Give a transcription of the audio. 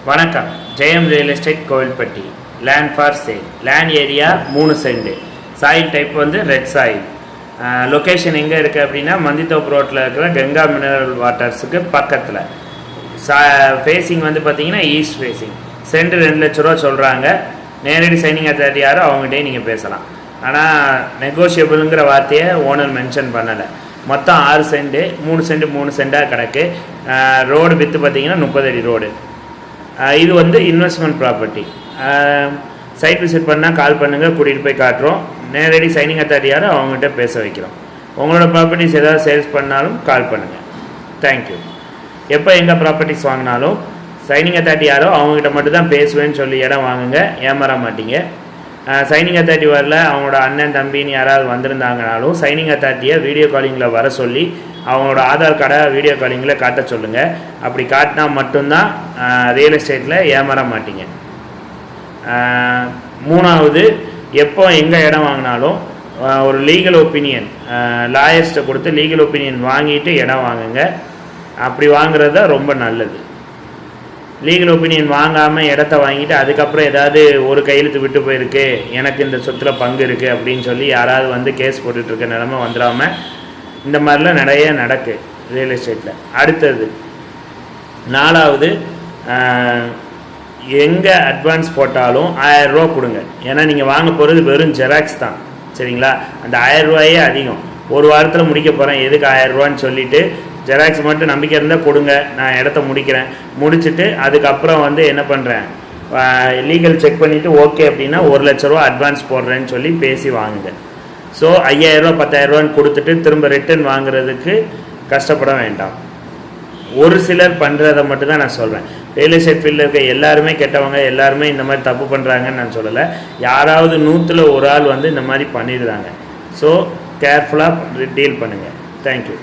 வணக்கம். Jayam real estate Kovilpatti. Land for sale. Land area 3 cent. Soil type வந்து red soil. Location எங்கே இருக்குது அப்படின்னா மந்தித்தோப்பு ரோட்டில் இருக்கிற கங்கா மினரல் வாட்டர்ஸுக்கு பக்கத்தில். ஃபேஸிங் வந்து பார்த்தீங்கன்னா ஈஸ்ட் ஃபேஸிங். சென்ட் 2 லட்ச ரூபா சொல்கிறாங்க. நேரடி சைனிங் அத்தாரிட்டி யாரோ அவங்ககிட்டே நீங்கள் பேசலாம். ஆனால் நெகோஷியபிளுங்கிற வார்த்தையை ஓனர் மென்ஷன் பண்ணலை. மொத்தம் 6 சென்ட், 3 சென்ட் 3 சென்ட்டாக கிடக்கு. ரோடு விற்று பார்த்தீங்கன்னா 30 அடி ரோடு. இது வந்து இன்வெஸ்ட்மெண்ட் ப்ராப்பர்ட்டி. சைட் விசிட் பண்ணால் கால் பண்ணுங்கள், கூட்டிகிட்டு போய் காட்டுறோம். நேரடி சைனிங் அத்தாரிட்டி யாரோ அவங்ககிட்ட பேச வைக்கிறோம். உங்களோட ப்ராப்பர்ட்டிஸ் ஏதாவது சேல்ஸ் பண்ணாலும் கால் பண்ணுங்கள். தேங்க்யூ. எப்போ எங்கள் ப்ராப்பர்ட்டிஸ் வாங்கினாலும் சைனிங் அத்தாரிட்டி யாரோ அவங்ககிட்ட மட்டும் தான் பேசுவேன்னு சொல்லி இடம் வாங்குங்க, ஏமாற மாட்டீங்க. சைனிங் அத்தாரிட்டி வரல, அவங்களோட அண்ணன் தம்பின்னு யாராவது வந்திருந்தாங்கனாலும் சைனிங் அத்தாரிட்டியை வீடியோ காலிங்கில் வர சொல்லி அவங்களோட ஆதார் கார்டை வீடியோ காலிங்கில் காட்ட சொல்லுங்கள். அப்படி காட்டினா மட்டும்தான் ரியல் எஸ்டேட்டில் ஏமாற மாட்டீங்க. 3வது, எப்போ எங்கே இடம் வாங்கினாலும் ஒரு லீகல் ஒப்பீனியன் லாயர்ஸ்ட்டை கொடுத்து லீகல் ஒப்பீனியன் வாங்கிட்டு இடம் வாங்குங்க. அப்படி வாங்குறது தான் ரொம்ப நல்லது. லீகல் ஒப்பீனியன் வாங்காமல் இடத்த வாங்கிட்டு அதுக்கப்புறம் ஏதாவது ஒரு கையெழுத்து விட்டு போயிருக்கு, எனக்கு இந்த சொத்தில் பங்கு இருக்குது அப்படின்னு சொல்லி யாராவது வந்து கேஸ் போட்டுட்ருக்க நிலமை வந்துடாமல் இந்த மாதிரிலாம் நிறைய நடக்கு ரியல் எஸ்டேட்டில். அடுத்தது 4வது, எங்கே அட்வான்ஸ் போட்டாலும் 1000 ரூபா கொடுங்க. ஏன்னா நீங்கள் வாங்க போகிறது வெறும் ஜெராக்ஸ் தான், சரிங்களா? அந்த 1000 ரூபாயே அதிகம். ஒரு வாரத்தில் முடிக்க போகிறேன், எதுக்கு 1000 ரூபான்னு சொல்லிவிட்டு ஜெராக்ஸ் மட்டும் நம்பிக்கை இருந்தால் கொடுங்க, நான் இடத்த முடிக்கிறேன். முடிச்சுட்டு அதுக்கப்புறம் வந்து என்ன பண்ணுறேன், லீகல் செக் பண்ணிவிட்டு ஓகே அப்படின்னா 1 லட்ச ரூபா அட்வான்ஸ் போடுறேன்னு சொல்லி பேசி வாங்குங்க. ஸோ 5000 ரூபா 10000 ரூபான்னு கொடுத்துட்டு திரும்ப ரிட்டர்ன் வாங்குறதுக்கு கஷ்டப்பட வேண்டாம். ஒரு சிலர் பண்ணுறதை மட்டும்தான் நான் சொல்கிறேன். ரியல் எஸ்டேட் ஃபீல்டில் இருக்க எல்லாருமே கெட்டவங்க, எல்லாருமே இந்த மாதிரி தப்பு பண்ணுறாங்கன்னு நான் சொல்லலை. யாராவது 100ல் ஒரு ஆள் வந்து இந்த மாதிரி பண்ணிடுறாங்க. ஸோ கேர்ஃபுல்லாக டீல் பண்ணுங்கள். தேங்க்யூ.